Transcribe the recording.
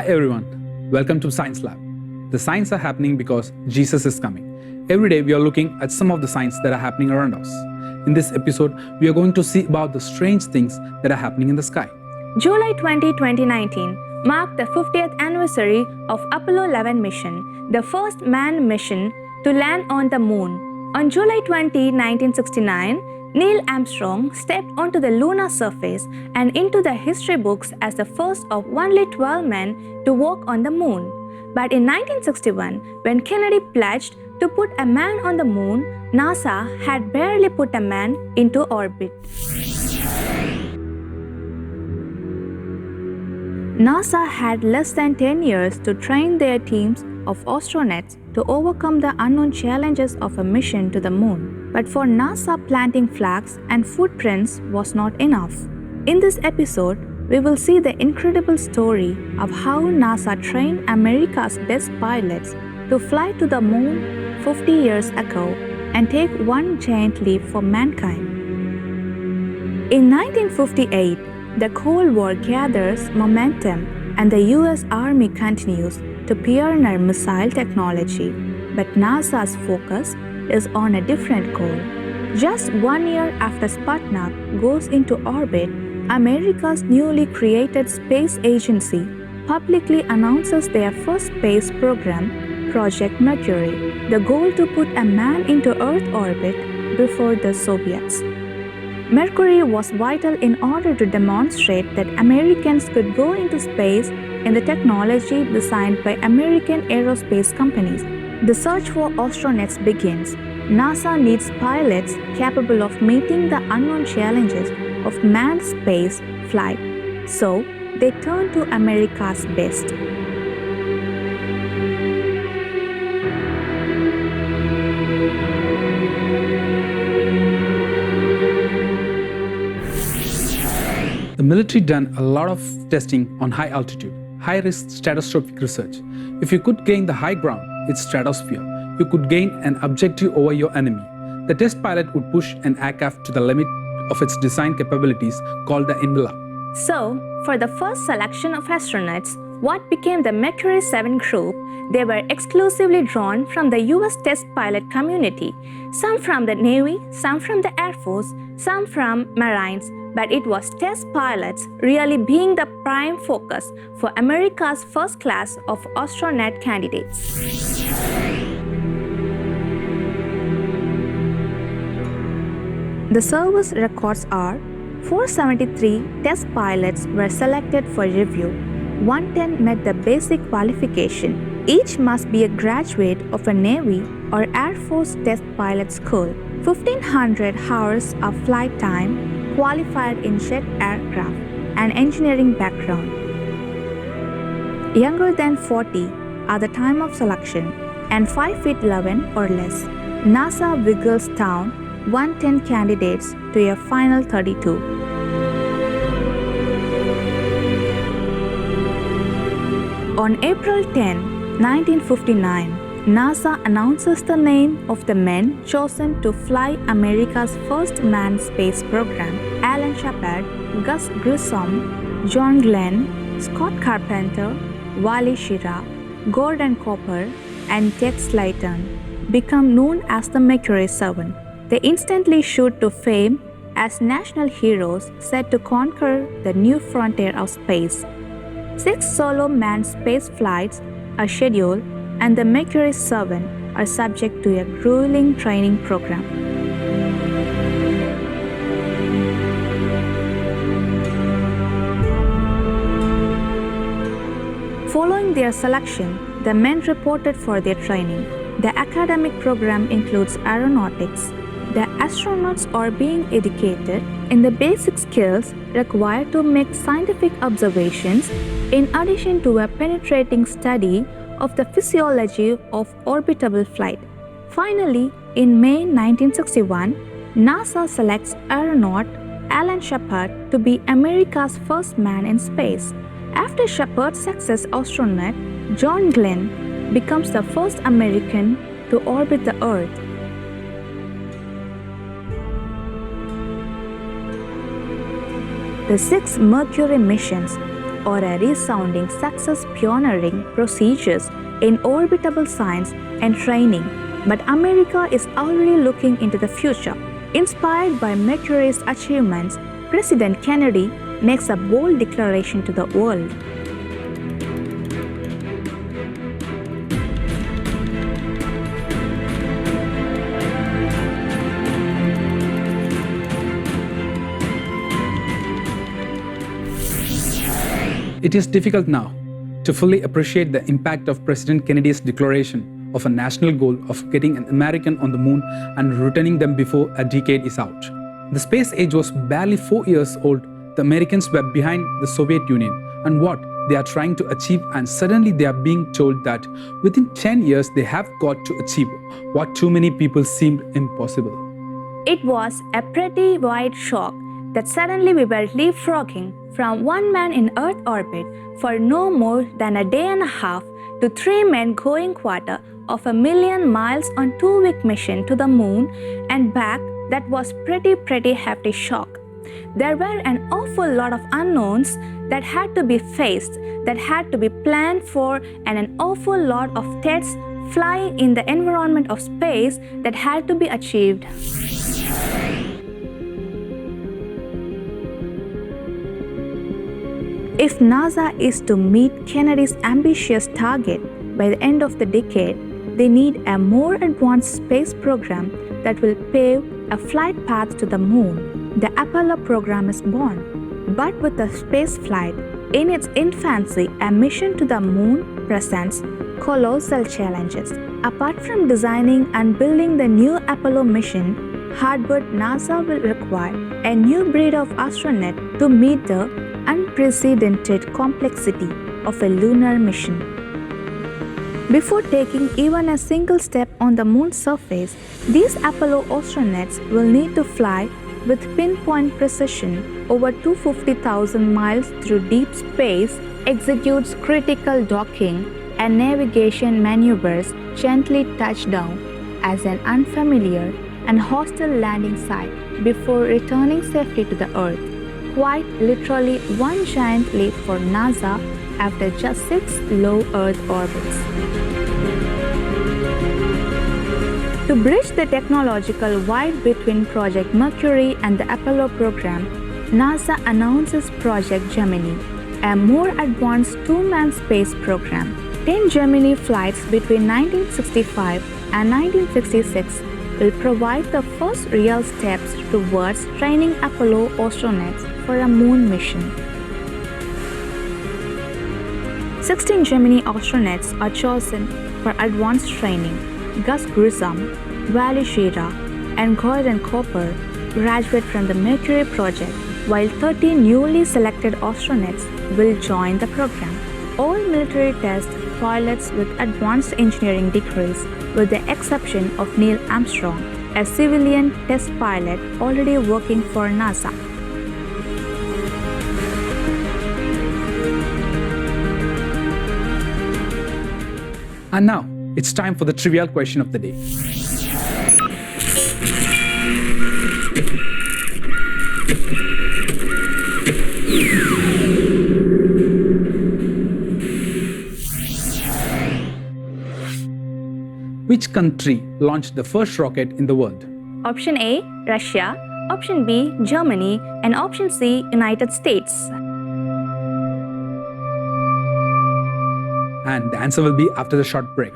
everyone, welcome to Science Lab. The signs are happening because Jesus is coming. Every day we are looking at some of the signs that are happening around us. In this episode, we are going to see about the strange things that are happening in the sky. July 20, 2019 marked the 50th anniversary of Apollo 11 mission, the first manned mission to land on the moon. On July 20, 1969, Neil Armstrong stepped onto the lunar surface and into the history books as the first of only 12 men to walk on the moon. But in 1961, when Kennedy pledged to put a man on the moon, NASA had barely put a man into orbit. NASA had less than 10 years to train their teams of astronauts to overcome the unknown challenges of a mission to the moon. But for NASA, planting flags and footprints was not enough. In this episode, we will see the incredible story of how NASA trained America's best pilots to fly to the moon 50 years ago and take one giant leap for mankind. In 1958, the Cold War gathers momentum and the US Army continues to pioneer missile technology. But NASA's focus is on a different goal. Just 1 year after Sputnik goes into orbit, America's newly created space agency publicly announces their first space program, Project Mercury, the goal to put a man into Earth orbit before the Soviets. Mercury was vital in order to demonstrate that Americans could go into space in the technology designed by American aerospace companies. The search for astronauts begins. NASA needs pilots capable of meeting the unknown challenges of manned space flight. So, they turn to America's best. The military done a lot of testing on high altitude, high-risk stratospheric research. If you could gain the high ground, its stratosphere, you could gain an objective over your enemy. The test pilot would push an aircraft to the limit of its design capabilities, called the envelope. So, for the first selection of astronauts, what became the Mercury 7 group, they were exclusively drawn from the US test pilot community, some from the Navy, some from the Air Force, some from Marines, but it was test pilots really being the prime focus for America's first class of astronaut candidates. The service records are 473 test pilots were selected for review. 110 met the basic qualification. Each must be a graduate of a Navy or Air Force test pilot school. 1,500 hours of flight time, qualified in jet aircraft and engineering background. Younger than 40 at the time of selection and 5 feet 11 or less. NASA whittles down 110 candidates to a final 32. On April 10, 1959, NASA announces the name of the men chosen to fly America's first manned space program: Alan Shepard, Gus Grissom, John Glenn, Scott Carpenter, Wally Schirra, Gordon Cooper, and Ted Slayton become known as the Mercury 7. They instantly shoot to fame as national heroes set to conquer the new frontier of space. 6 solo manned space flights are scheduled, and the Mercury 7 are subject to a grueling training program. Following their selection, the men reported for their training. The academic program includes aeronautics. The astronauts are being educated in the basic skills required to make scientific observations, in addition to a penetrating study of the physiology of orbital flight. Finally, in May 1961, NASA selects aeronaut Alan Shepard to be America's first man in space. After Shepard's success, astronaut John Glenn becomes the first American to orbit the Earth. The 6 Mercury missions or a resounding success pioneering procedures in orbitable science and training. But America is already looking into the future. Inspired by Mercury's achievements, President Kennedy makes a bold declaration to the world. It is difficult now to fully appreciate the impact of President Kennedy's declaration of a national goal of getting an American on the moon and returning them before a decade is out. The space age was barely 4 years old. The Americans were behind the Soviet Union and what they are trying to achieve, and suddenly they are being told that within 10 years they have got to achieve what too many people seemed impossible. It was a pretty wide shock that suddenly we were leapfrogging from one man in Earth orbit for no more than a day and a half to 3 men going 250,000 miles on 2-week mission to the moon and back. That was pretty hefty shock. There were an awful lot of unknowns that had to be faced, that had to be planned for, and an awful lot of tests flying in the environment of space that had to be achieved. If NASA is to meet Kennedy's ambitious target by the end of the decade, they need a more advanced space program that will pave a flight path to the moon. The Apollo program is born, but with the space flight in its infancy, a mission to the moon presents colossal challenges. Apart from designing and building the new Apollo mission, Harvard NASA will require a new breed of astronaut to meet the unprecedented complexity of a lunar mission. Before taking even a single step on the moon's surface, these Apollo astronauts will need to fly with pinpoint precision over 250,000 miles through deep space, execute critical docking and navigation maneuvers, gently touch down as an unfamiliar and hostile landing site before returning safely to the Earth. Quite literally one giant leap for NASA after just 6 low Earth orbits. To bridge the technological divide between Project Mercury and the Apollo program, NASA announces Project Gemini, a more advanced 2-man space program. 10 Gemini flights between 1965 and 1966 will provide the first real steps towards training Apollo astronauts for a moon mission. 16 Gemini astronauts are chosen for advanced training. Gus Grissom, Wally Schirra, and Gordon Cooper graduate from the Mercury project, while 30 newly selected astronauts will join the program. All military test pilots with advanced engineering degrees, with the exception of Neil Armstrong, a civilian test pilot already working for NASA. And now, it's time for the trivial question of the day. Which country launched the first rocket in the world? Option A, Russia. Option B, Germany. And option C, United States. And the answer will be after the short break.